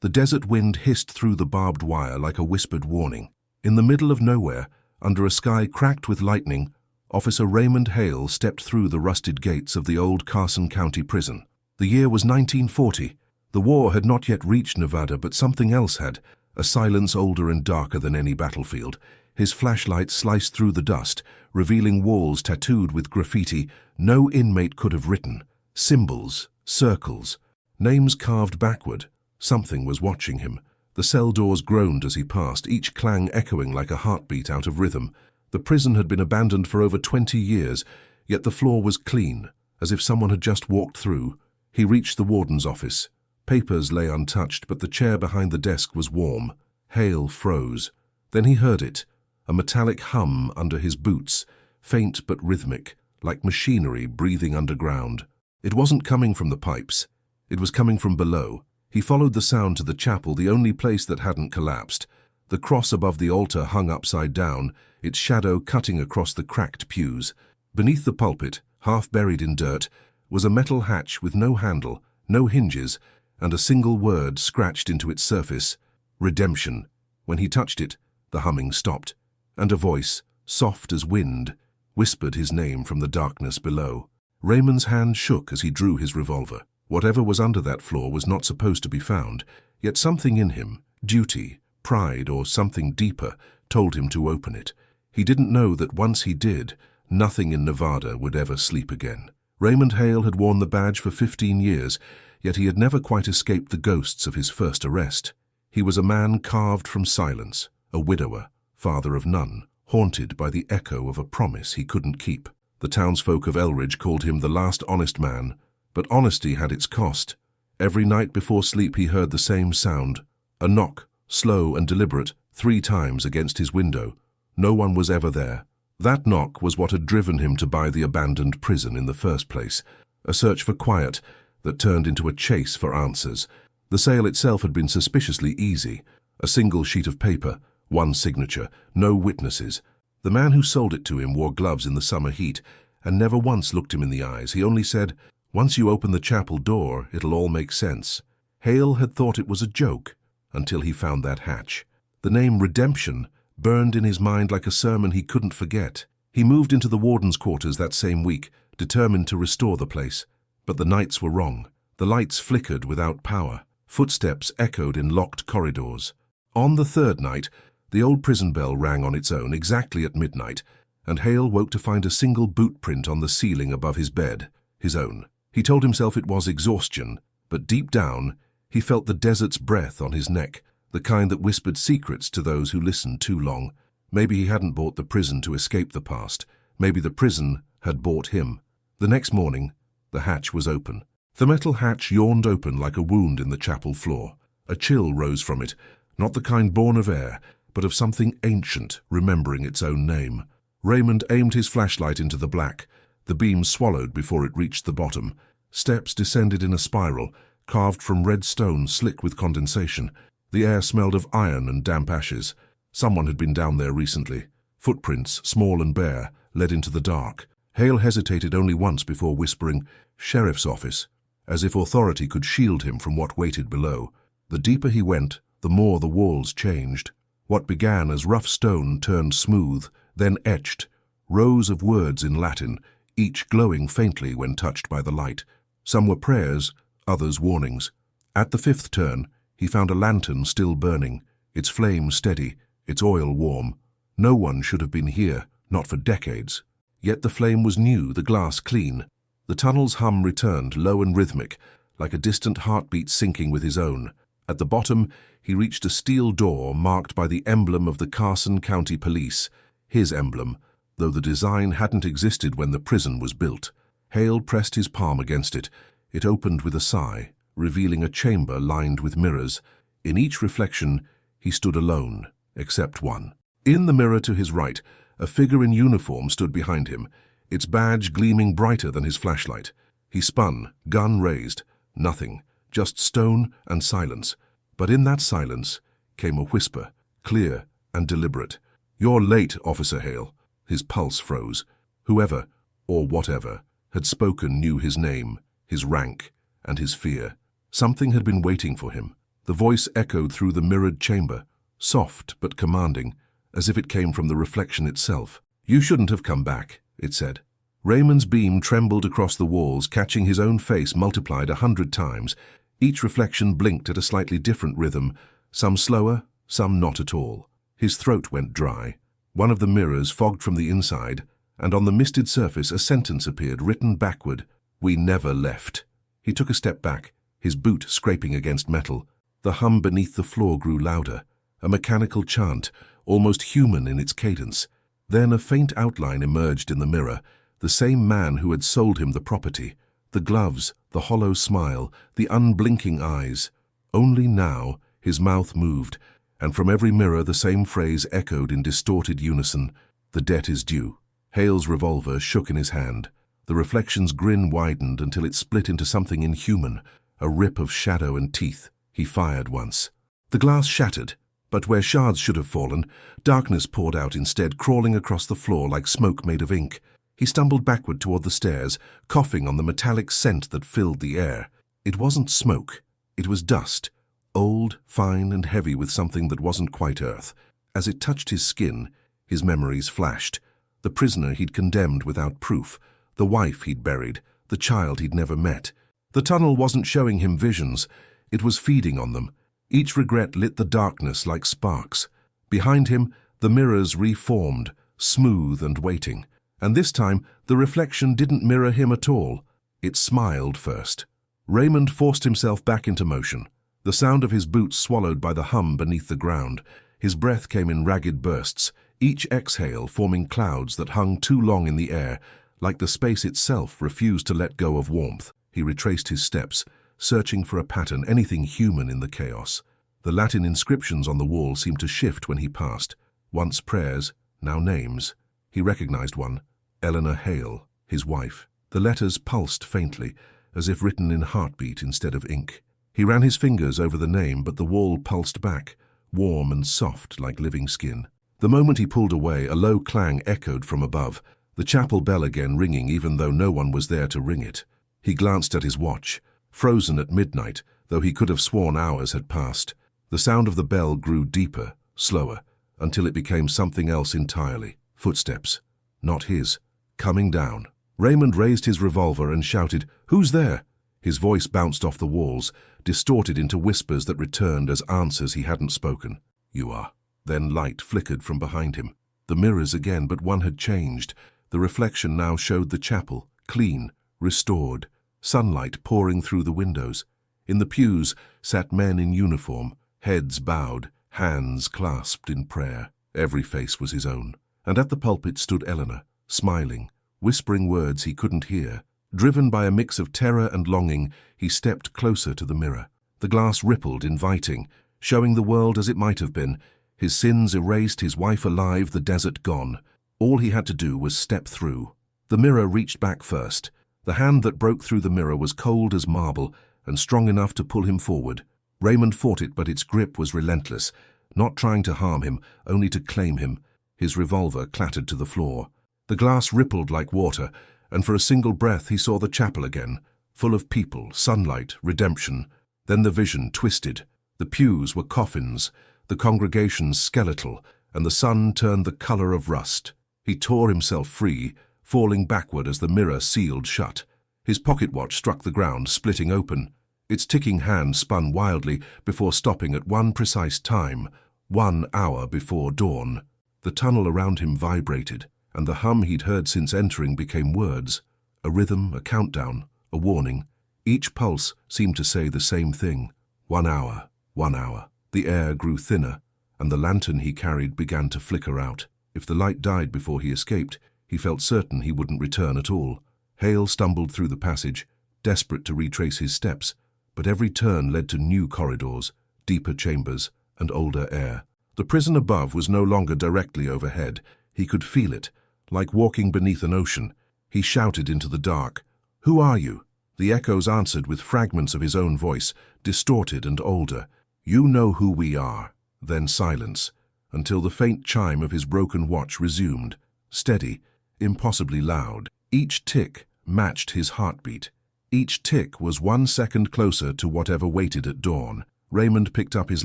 The desert wind hissed through the barbed wire like a whispered warning. In the middle of nowhere, under a sky cracked with lightning, Officer Raymond Hale stepped through the rusted gates of the old Carson County prison. The year was 1940. The war had not yet reached Nevada, but something else had, a silence older and darker than any battlefield. His flashlight sliced through the dust, revealing walls tattooed with graffiti no inmate could have written. Symbols, circles, names carved backward. Something was watching him. The cell doors groaned as he passed, each clang echoing like a heartbeat out of rhythm. The prison had been abandoned for over 20 years, yet the floor was clean, as if someone had just walked through. He reached the warden's office. Papers lay untouched, but the chair behind the desk was warm. Hale froze. Then he heard it, a metallic hum under his boots, faint but rhythmic, like machinery breathing underground. It wasn't coming from the pipes. It was coming from below. He followed the sound to the chapel, the only place that hadn't collapsed. The cross above the altar hung upside down, its shadow cutting across the cracked pews. Beneath the pulpit, half buried in dirt, was a metal hatch with no handle, no hinges, and a single word scratched into its surface: redemption. When he touched it, the humming stopped, and a voice, soft as wind, whispered his name from the darkness below. Raymond's hand shook as he drew his revolver. Whatever was under that floor was not supposed to be found, yet something in him, duty, pride, or something deeper, told him to open it. He didn't know that once he did, nothing in Nevada would ever sleep again. Raymond Hale had worn the badge for 15 years, yet he had never quite escaped the ghosts of his first arrest. He was a man carved from silence, a widower, father of none, haunted by the echo of a promise he couldn't keep. The townsfolk of Elridge called him the last honest man, but honesty had its cost. Every night before sleep he heard the same sound, a knock, slow and deliberate, 3 times against his window. No one was ever there. That knock was what had driven him to buy the abandoned prison in the first place, a search for quiet that turned into a chase for answers. The sale itself had been suspiciously easy, a single sheet of paper, 1 signature, no witnesses. The man who sold it to him wore gloves in the summer heat and never once looked him in the eyes. He only said, "Once you open the chapel door, it'll all make sense." Hale had thought it was a joke until he found that hatch. The name Redemption burned in his mind like a sermon he couldn't forget. He moved into the warden's quarters that same week, determined to restore the place. But the nights were wrong. The lights flickered without power. Footsteps echoed in locked corridors. On the 3rd night, the old prison bell rang on its own exactly at midnight, and Hale woke to find a single boot print on the ceiling above his bed, his own. He told himself it was exhaustion, but deep down, he felt the desert's breath on his neck, the kind that whispered secrets to those who listened too long. Maybe he hadn't bought the prison to escape the past. Maybe the prison had bought him. The next morning, the hatch was open. The metal hatch yawned open like a wound in the chapel floor. A chill rose from it, not the kind born of air, but of something ancient, remembering its own name. Raymond aimed his flashlight into the black. The beam swallowed before it reached the bottom. Steps descended in a spiral, carved from red stone slick with condensation. The air smelled of iron and damp ashes. Someone had been down there recently. Footprints, small and bare, led into the dark. Hale hesitated only once before whispering, "Sheriff's office," as if authority could shield him from what waited below. The deeper he went, the more the walls changed. What began as rough stone turned smooth, then etched. Rows of words in Latin, each glowing faintly when touched by the light. Some were prayers, others warnings. At the 5th turn, he found a lantern still burning, its flame steady, its oil warm. No one should have been here, not for decades. Yet the flame was new, the glass clean. The tunnel's hum returned, low and rhythmic, like a distant heartbeat syncing with his own. At the bottom, he reached a steel door marked by the emblem of the Carson County Police, his emblem, though the design hadn't existed when the prison was built. Hale pressed his palm against it. It opened with a sigh, revealing a chamber lined with mirrors. In each reflection, he stood alone, except one. In the mirror to his right, a figure in uniform stood behind him, its badge gleaming brighter than his flashlight. He spun, gun raised. Nothing, just stone and silence. But in that silence came a whisper, clear and deliberate. "You're late, Officer Hale." His pulse froze. Whoever, or whatever, had spoken knew his name, his rank, and his fear. Something had been waiting for him. The voice echoed through the mirrored chamber, soft but commanding, as if it came from the reflection itself. "You shouldn't have come back," it said. Raymond's beam trembled across the walls, catching his own face multiplied 100 times. Each reflection blinked at a slightly different rhythm, some slower, some not at all. His throat went dry. One of the mirrors fogged from the inside, and on the misted surface a sentence appeared, written backward, "We never left." He took a step back, his boot scraping against metal. The hum beneath the floor grew louder, a mechanical chant, almost human in its cadence. Then a faint outline emerged in the mirror, the same man who had sold him the property. The gloves, the hollow smile, the unblinking eyes. Only now his mouth moved, and from every mirror the same phrase echoed in distorted unison, "The debt is due." Hale's revolver shook in his hand. The reflection's grin widened until it split into something inhuman, a rip of shadow and teeth. He fired once. The glass shattered, but where shards should have fallen, darkness poured out instead, crawling across the floor like smoke made of ink. He stumbled backward toward the stairs, coughing on the metallic scent that filled the air. It wasn't smoke. It was dust, old, fine, and heavy with something that wasn't quite earth. As it touched his skin, his memories flashed. The prisoner he'd condemned without proof, the wife he'd buried, the child he'd never met. The tunnel wasn't showing him visions. It was feeding on them. Each regret lit the darkness like sparks. Behind him, the mirrors reformed, smooth and waiting. And this time, the reflection didn't mirror him at all. It smiled first. Raymond forced himself back into motion. The sound of his boots swallowed by the hum beneath the ground. His breath came in ragged bursts, each exhale forming clouds that hung too long in the air, like the space itself refused to let go of warmth. He retraced his steps, searching for a pattern, anything human in the chaos. The Latin inscriptions on the wall seemed to shift when he passed. Once prayers, now names. He recognized one, Eleanor Hale, his wife. The letters pulsed faintly, as if written in heartbeat instead of ink. He ran his fingers over the name, but the wall pulsed back, warm and soft like living skin. The moment he pulled away, a low clang echoed from above, the chapel bell again ringing even though no one was there to ring it. He glanced at his watch, frozen at midnight, though he could have sworn hours had passed. The sound of the bell grew deeper, slower, until it became something else entirely. Footsteps. Not his. Coming down. Raymond raised his revolver and shouted, "Who's there?" His voice bounced off the walls, distorted into whispers that returned as answers he hadn't spoken. "You are." Then light flickered from behind him. The mirrors again, but one had changed. The reflection now showed the chapel, clean, restored, sunlight pouring through the windows. In the pews sat men in uniform, heads bowed, hands clasped in prayer. Every face was his own. And at the pulpit stood Eleanor, smiling, whispering words he couldn't hear. Driven by a mix of terror and longing, he stepped closer to the mirror. The glass rippled, inviting, showing the world as it might have been. His sins erased, his wife alive, the desert gone. All he had to do was step through. The mirror reached back first. The hand that broke through the mirror was cold as marble and strong enough to pull him forward. Raymond fought it, but its grip was relentless, not trying to harm him, only to claim him. His revolver clattered to the floor. The glass rippled like water, and for a single breath he saw the chapel again, full of people, sunlight, redemption. Then the vision twisted. The pews were coffins, the congregation skeletal, and the sun turned the color of rust. He tore himself free, falling backward as the mirror sealed shut. His pocket watch struck the ground, splitting open. Its ticking hand spun wildly before stopping at one precise time, 1 hour before dawn. The tunnel around him vibrated, and the hum he'd heard since entering became words. A rhythm, a countdown, a warning. Each pulse seemed to say the same thing. 1 hour, 1 hour. The air grew thinner, and the lantern he carried began to flicker out. If the light died before he escaped, he felt certain he wouldn't return at all. Hale stumbled through the passage, desperate to retrace his steps, but every turn led to new corridors, deeper chambers, and older air. The prison above was no longer directly overhead. He could feel it, like walking beneath an ocean. He shouted into the dark, "Who are you?" The echoes answered with fragments of his own voice, distorted and older. "You know who we are." Then silence, until the faint chime of his broken watch resumed, steady, impossibly loud. Each tick matched his heartbeat. Each tick was 1 second closer to whatever waited at dawn. Raymond picked up his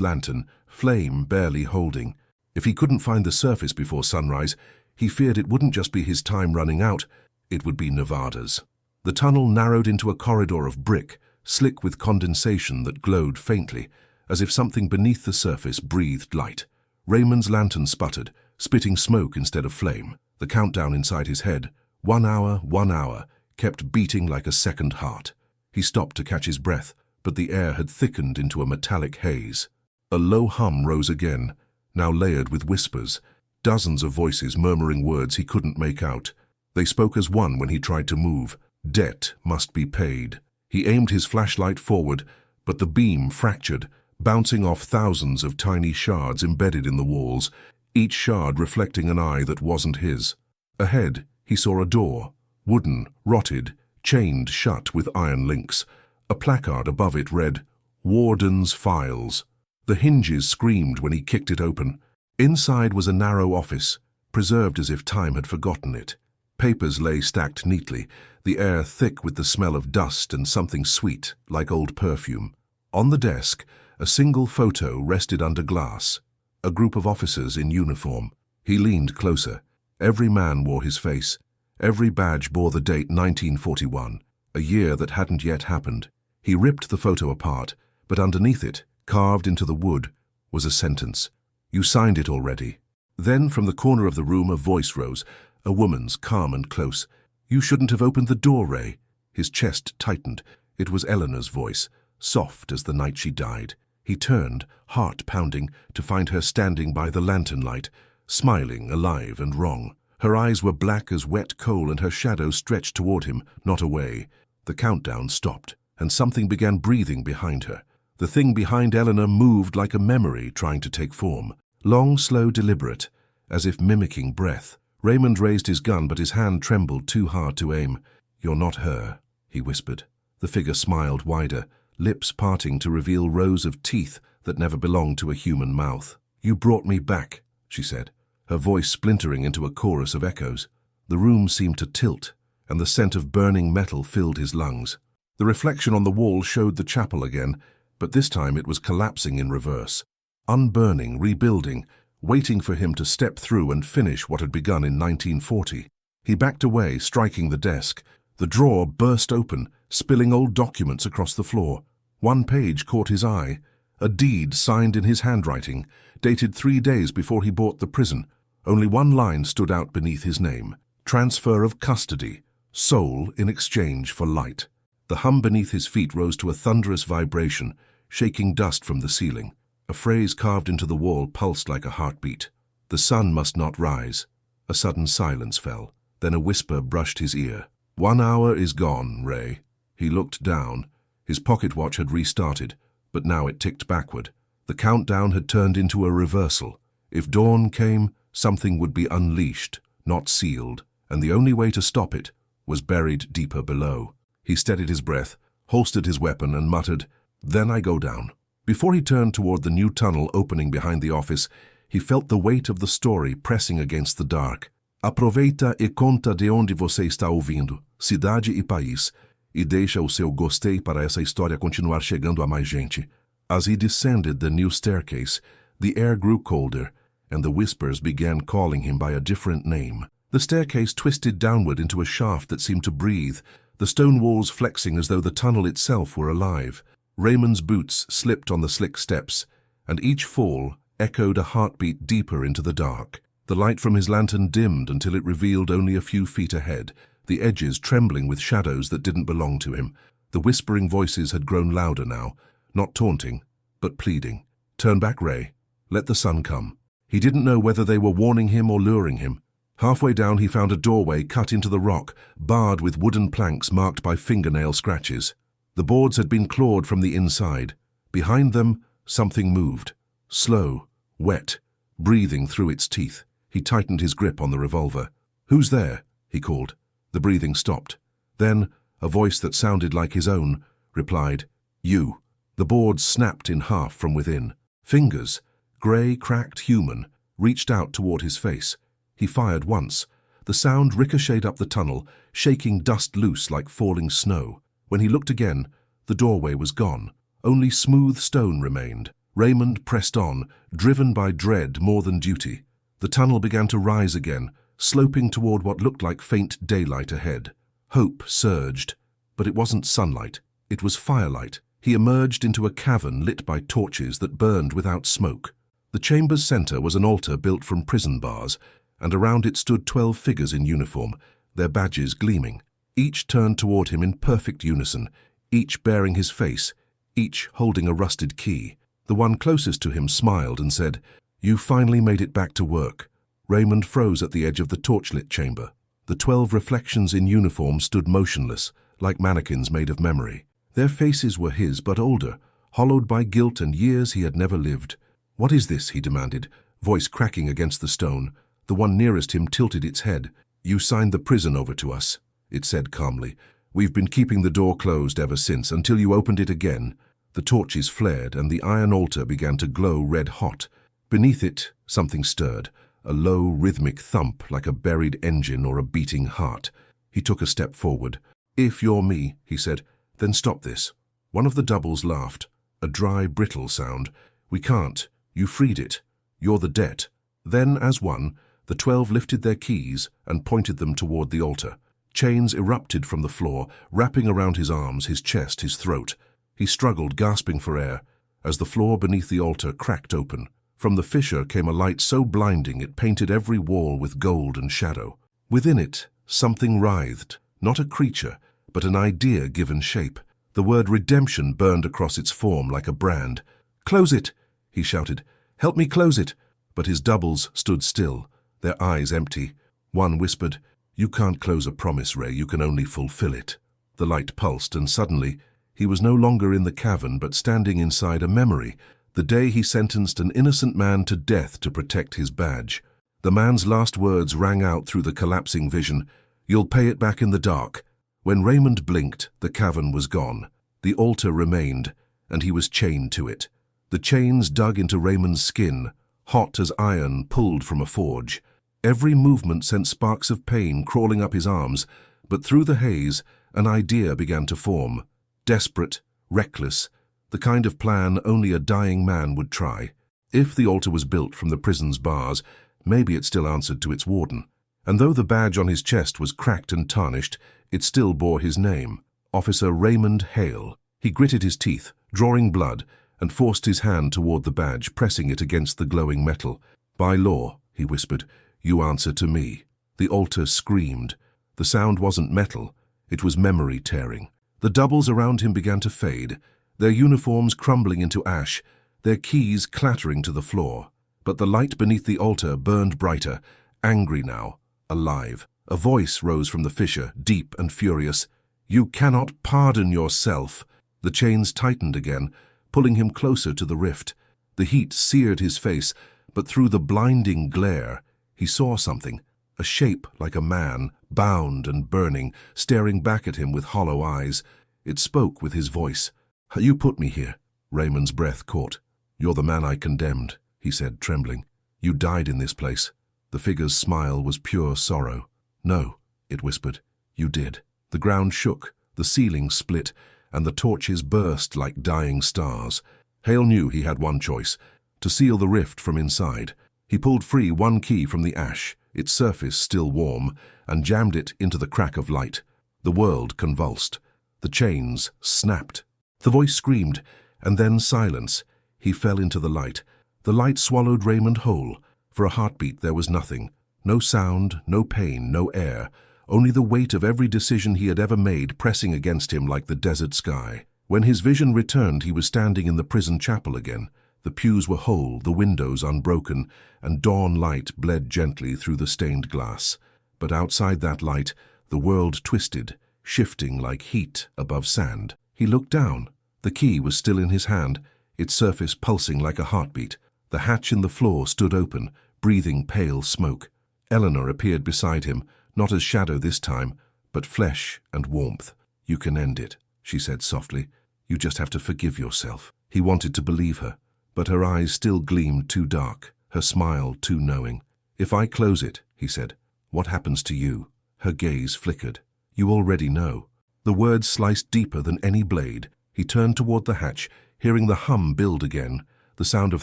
lantern, flame barely holding. If he couldn't find the surface before sunrise, he feared it wouldn't just be his time running out, it would be Nevada's. The tunnel narrowed into a corridor of brick, slick with condensation that glowed faintly, as if something beneath the surface breathed light. Raymond's lantern sputtered, spitting smoke instead of flame. The countdown inside his head, 1 hour, kept beating like a second heart. He stopped to catch his breath, but the air had thickened into a metallic haze. A low hum rose again, now layered with whispers, dozens of voices murmuring words he couldn't make out. They spoke as one when he tried to move. Debt must be paid. He aimed his flashlight forward, but the beam fractured, bouncing off thousands of tiny shards embedded in the walls, each shard reflecting an eye that wasn't his. Ahead, he saw a door, wooden, rotted, chained shut with iron links. A placard above it read, "Warden's Files." The hinges screamed when he kicked it open. Inside was a narrow office, preserved as if time had forgotten it. Papers lay stacked neatly, the air thick with the smell of dust and something sweet, like old perfume. On the desk, a single photo rested under glass. A group of officers in uniform. He leaned closer. Every man wore his face. Every badge bore the date 1941, a year that hadn't yet happened. He ripped the photo apart, but underneath it, carved into the wood, was a sentence. "You signed it already." Then from the corner of the room a voice rose, a woman's, calm and close. "You shouldn't have opened the door, Ray." His chest tightened. It was Eleanor's voice, soft as the night she died. He turned, heart pounding, to find her standing by the lantern light, smiling, alive and wrong. Her eyes were black as wet coal and her shadow stretched toward him, not away. The countdown stopped, and something began breathing behind her. The thing behind Eleanor moved like a memory trying to take form. Long, slow, deliberate, as if mimicking breath. Raymond raised his gun, but his hand trembled too hard to aim. "You're not her," he whispered. The figure smiled wider, lips parting to reveal rows of teeth that never belonged to a human mouth. "You brought me back," she said, her voice splintering into a chorus of echoes. The room seemed to tilt, and the scent of burning metal filled his lungs. The reflection on the wall showed the chapel again, but this time it was collapsing in reverse. Unburning, rebuilding, waiting for him to step through and finish what had begun in 1940. He backed away, striking the desk. The drawer burst open, spilling old documents across the floor. One page caught his eye, a deed signed in his handwriting, dated 3 days before he bought the prison. Only one line stood out beneath his name: transfer of custody, soul in exchange for light. The hum beneath his feet rose to a thunderous vibration, shaking dust from the ceiling. A phrase carved into the wall pulsed like a heartbeat. "The sun must not rise." A sudden silence fell. Then a whisper brushed his ear. "1 hour is gone, Ray." He looked down. His pocket watch had restarted, but now it ticked backward. The countdown had turned into a reversal. If dawn came, something would be unleashed, not sealed, and the only way to stop it was buried deeper below. He steadied his breath, holstered his weapon, and muttered, "Then I go down." Before he turned toward the new tunnel opening behind the office, he felt the weight of the story pressing against the dark. Aproveita e conta de onde você está ouvindo, cidade e país, e deixa o seu gostei para essa história continuar chegando a mais gente. As he descended the new staircase, the air grew colder, and the whispers began calling him by a different name. The staircase twisted downward into a shaft that seemed to breathe, the stone walls flexing as though the tunnel itself were alive. Raymond's boots slipped on the slick steps, and each fall echoed a heartbeat deeper into the dark. The light from his lantern dimmed until it revealed only a few feet ahead, the edges trembling with shadows that didn't belong to him. The whispering voices had grown louder now, not taunting, but pleading. "Turn back, Ray. Let the sun come." He didn't know whether they were warning him or luring him. Halfway down he found a doorway cut into the rock, barred with wooden planks marked by fingernail scratches. The boards had been clawed from the inside. Behind them, something moved. Slow, wet, breathing through its teeth. He tightened his grip on the revolver. "Who's there?" he called. The breathing stopped. Then, a voice that sounded like his own replied, "You." The boards snapped in half from within. Fingers, grey, cracked, human, reached out toward his face. He fired once. The sound ricocheted up the tunnel, shaking dust loose like falling snow. When he looked again, the doorway was gone. Only smooth stone remained. Raymond pressed on, driven by dread more than duty. The tunnel began to rise again, sloping toward what looked like faint daylight ahead. Hope surged, but it wasn't sunlight. It was firelight. He emerged into a cavern lit by torches that burned without smoke. The chamber's center was an altar built from prison bars, and around it stood 12 figures in uniform, their badges gleaming. Each turned toward him in perfect unison, each bearing his face, each holding a rusted key. The one closest to him smiled and said, "You finally made it back to work." Raymond froze at the edge of the torchlit chamber. The 12 reflections in uniform stood motionless, like mannequins made of memory. Their faces were his, but older, hollowed by guilt and years he had never lived. "What is this?" he demanded, voice cracking against the stone. The one nearest him tilted its head. "You signed the prison over to us," it said calmly. "We've been keeping the door closed ever since, until you opened it again." The torches flared, and the iron altar began to glow red-hot. Beneath it, something stirred, a low, rhythmic thump like a buried engine or a beating heart. He took a step forward. "If you're me," he said, "then stop this." One of the doubles laughed, a dry, brittle sound. "We can't. You freed it. You're the debt." Then, as one, the 12 lifted their keys and pointed them toward the altar. Chains erupted from the floor, wrapping around his arms, his chest, his throat. He struggled, gasping for air, as the floor beneath the altar cracked open. From the fissure came a light so blinding it painted every wall with gold and shadow. Within it, something writhed, not a creature, but an idea given shape. The word redemption burned across its form like a brand. "Close it!" he shouted. "Help me close it!" But his doubles stood still, their eyes empty. One whispered, "You can't close a promise, Ray, you can only fulfill it." The light pulsed, and suddenly, he was no longer in the cavern but standing inside a memory, the day he sentenced an innocent man to death to protect his badge. The man's last words rang out through the collapsing vision, "You'll pay it back in the dark." When Raymond blinked, the cavern was gone. The altar remained, and he was chained to it. The chains dug into Raymond's skin, hot as iron pulled from a forge. Every movement sent sparks of pain crawling up his arms, but through the haze, an idea began to form. Desperate, reckless, the kind of plan only a dying man would try. If the altar was built from the prison's bars, maybe it still answered to its warden. And though the badge on his chest was cracked and tarnished, it still bore his name, Officer Raymond Hale. He gritted his teeth, drawing blood, and forced his hand toward the badge, pressing it against the glowing metal. "By law," he whispered, "you answer to me." The altar screamed. The sound wasn't metal, it was memory tearing. The doubles around him began to fade, their uniforms crumbling into ash, their keys clattering to the floor. But the light beneath the altar burned brighter, angry now, alive. A voice rose from the fissure, deep and furious. "You cannot pardon yourself." The chains tightened again, pulling him closer to the rift. The heat seared his face, but through the blinding glare, he saw something, a shape like a man, bound and burning, staring back at him with hollow eyes. It spoke with his voice. "You put me here." Raymond's breath caught. "You're the man I condemned," he said, trembling. "You died in this place." The figure's smile was pure sorrow. "No," it whispered. "You did." The ground shook, the ceiling split, and the torches burst like dying stars. Hale knew he had one choice, to seal the rift from inside. He pulled free one key from the ash, its surface still warm, and jammed it into the crack of light. The world convulsed. The chains snapped. The voice screamed, and then silence. He fell into the light. The light swallowed Raymond whole. For a heartbeat there was nothing. No sound, no pain, no air. Only the weight of every decision he had ever made pressing against him like the desert sky. When his vision returned, he was standing in the prison chapel again. The pews were whole, the windows unbroken, and dawn light bled gently through the stained glass. But outside that light, the world twisted, shifting like heat above sand. He looked down. The key was still in his hand, its surface pulsing like a heartbeat. The hatch in the floor stood open, breathing pale smoke. Eleanor appeared beside him, not as shadow this time, but flesh and warmth. "You can end it," she said softly. "You just have to forgive yourself." He wanted to believe her, but her eyes still gleamed too dark, her smile too knowing. "If I close it," he said, "what happens to you?" Her gaze flickered. "You already know." The words sliced deeper than any blade. He turned toward the hatch, hearing the hum build again, the sound of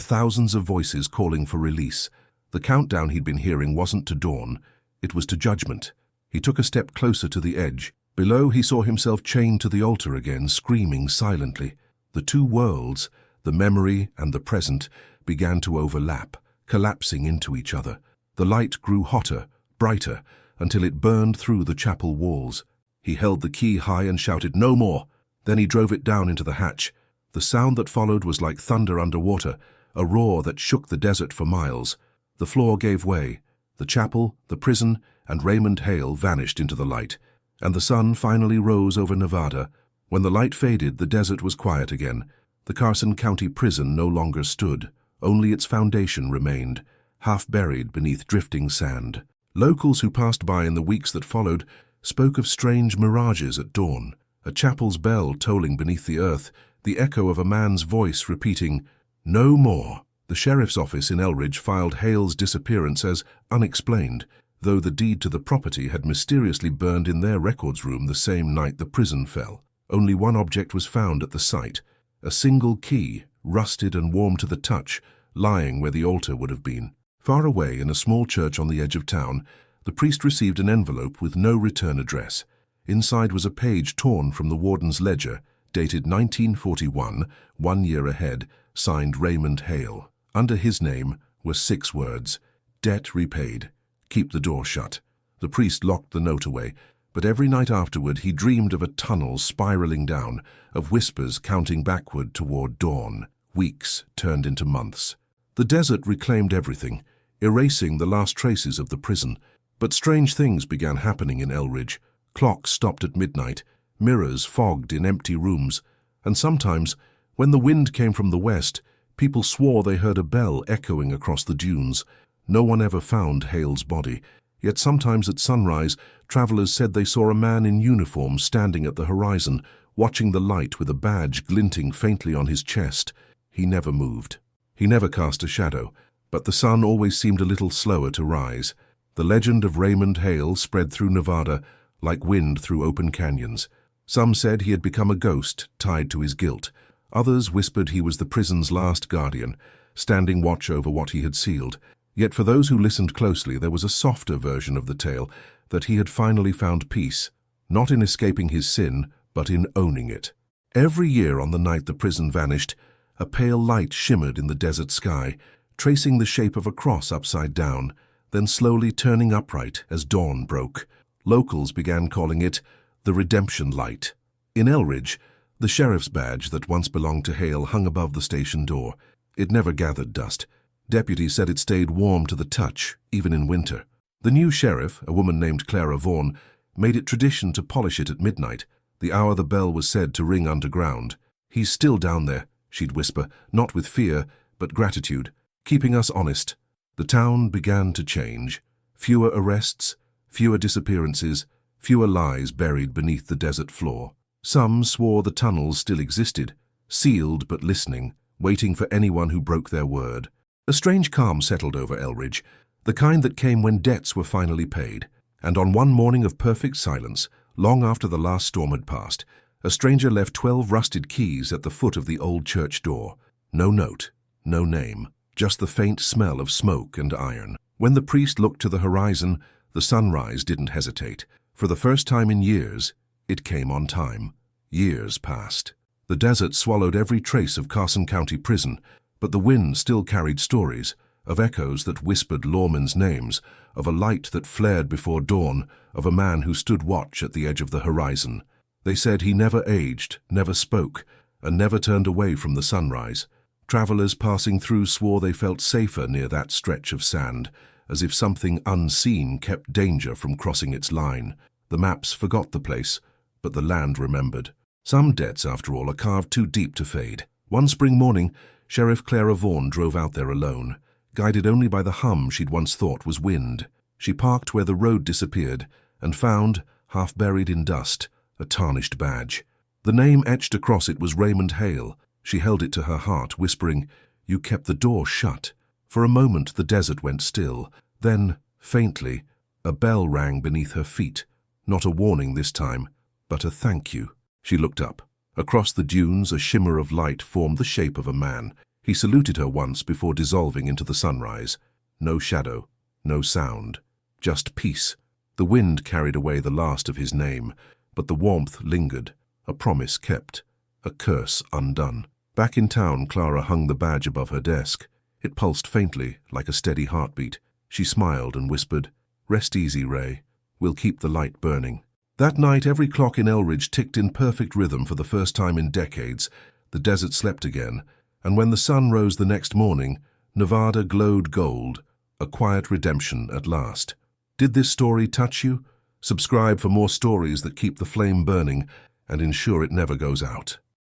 thousands of voices calling for release. The countdown he'd been hearing wasn't to dawn, it was to judgment. He took a step closer to the edge. Below, he saw himself chained to the altar again, screaming silently. The two worlds, the memory and the present, began to overlap, collapsing into each other. The light grew hotter, brighter, until it burned through the chapel walls. He held the key high and shouted, "No more!" Then he drove it down into the hatch. The sound that followed was like thunder underwater, a roar that shook the desert for miles. The floor gave way. The chapel, the prison, and Raymond Hale vanished into the light, and the sun finally rose over Nevada. When the light faded, the desert was quiet again. The Carson County prison no longer stood. Only its foundation remained, half buried beneath drifting sand. Locals who passed by in the weeks that followed spoke of strange mirages at dawn, a chapel's bell tolling beneath the earth, the echo of a man's voice repeating, "No more." The sheriff's office in Elridge filed Hale's disappearance as unexplained, though the deed to the property had mysteriously burned in their records room the same night the prison fell. Only one object was found at the site, a single key, rusted and warm to the touch, lying where the altar would have been. Far away in a small church on the edge of town, the priest received an envelope with no return address. Inside was a page torn from the warden's ledger, dated 1941, 1 year ahead, signed Raymond Hale. Under his name were 6 words: "Debt repaid. Keep the door shut." The priest locked the note away, but every night afterward he dreamed of a tunnel spiraling down, of whispers counting backward toward dawn. Weeks turned into months. The desert reclaimed everything, erasing the last traces of the prison. But strange things began happening in Elridge. Clocks stopped at midnight, mirrors fogged in empty rooms, and sometimes, when the wind came from the west, people swore they heard a bell echoing across the dunes. No one ever found Hale's body, yet sometimes at sunrise, travelers said they saw a man in uniform standing at the horizon, watching the light with a badge glinting faintly on his chest. He never moved. He never cast a shadow, but the sun always seemed a little slower to rise. The legend of Raymond Hale spread through Nevada like wind through open canyons. Some said he had become a ghost tied to his guilt. Others whispered he was the prison's last guardian, standing watch over what he had sealed. Yet for those who listened closely, there was a softer version of the tale, that he had finally found peace, not in escaping his sin, but in owning it. Every year on the night the prison vanished, a pale light shimmered in the desert sky, tracing the shape of a cross upside down, then slowly turning upright as dawn broke. Locals began calling it the Redemption Light. In Elridge, the sheriff's badge that once belonged to Hale hung above the station door. It never gathered dust. Deputies said it stayed warm to the touch, even in winter. The new sheriff, a woman named Clara Vaughan, made it tradition to polish it at midnight, the hour the bell was said to ring underground. "He's still down there," she'd whisper, not with fear, but gratitude, "keeping us honest." The town began to change. Fewer arrests, fewer disappearances, fewer lies buried beneath the desert floor. Some swore the tunnels still existed, sealed but listening, waiting for anyone who broke their word. A strange calm settled over Elridge, the kind that came when debts were finally paid. And on one morning of perfect silence, long after the last storm had passed, a stranger left 12 rusted keys at the foot of the old church door. No note, no name, just the faint smell of smoke and iron. When the priest looked to the horizon, the sunrise didn't hesitate. For the first time in years, it came on time. Years passed. The desert swallowed every trace of Carson County Prison, but the wind still carried stories, of echoes that whispered lawmen's names, of a light that flared before dawn, of a man who stood watch at the edge of the horizon. They said he never aged, never spoke, and never turned away from the sunrise. Travelers passing through swore they felt safer near that stretch of sand, as if something unseen kept danger from crossing its line. The maps forgot the place, but the land remembered. Some debts, after all, are carved too deep to fade. One spring morning, Sheriff Clara Vaughan drove out there alone, guided only by the hum she'd once thought was wind. She parked where the road disappeared and found, half buried in dust, a tarnished badge. The name etched across it was Raymond Hale. She held it to her heart, whispering, "You kept the door shut." For a moment the desert went still. Then, faintly, a bell rang beneath her feet. Not a warning this time, but a thank you. She looked up. Across the dunes, a shimmer of light formed the shape of a man. He saluted her once before dissolving into the sunrise. No shadow, no sound, just peace. The wind carried away the last of his name, but the warmth lingered, a promise kept, a curse undone. Back in town, Clara hung the badge above her desk. It pulsed faintly, like a steady heartbeat. She smiled and whispered, "Rest easy, Ray. We'll keep the light burning." That night, every clock in Elridge ticked in perfect rhythm for the first time in decades. The desert slept again, and when the sun rose the next morning, Nevada glowed gold, a quiet redemption at last. Did this story touch you? Subscribe for more stories that keep the flame burning and ensure it never goes out.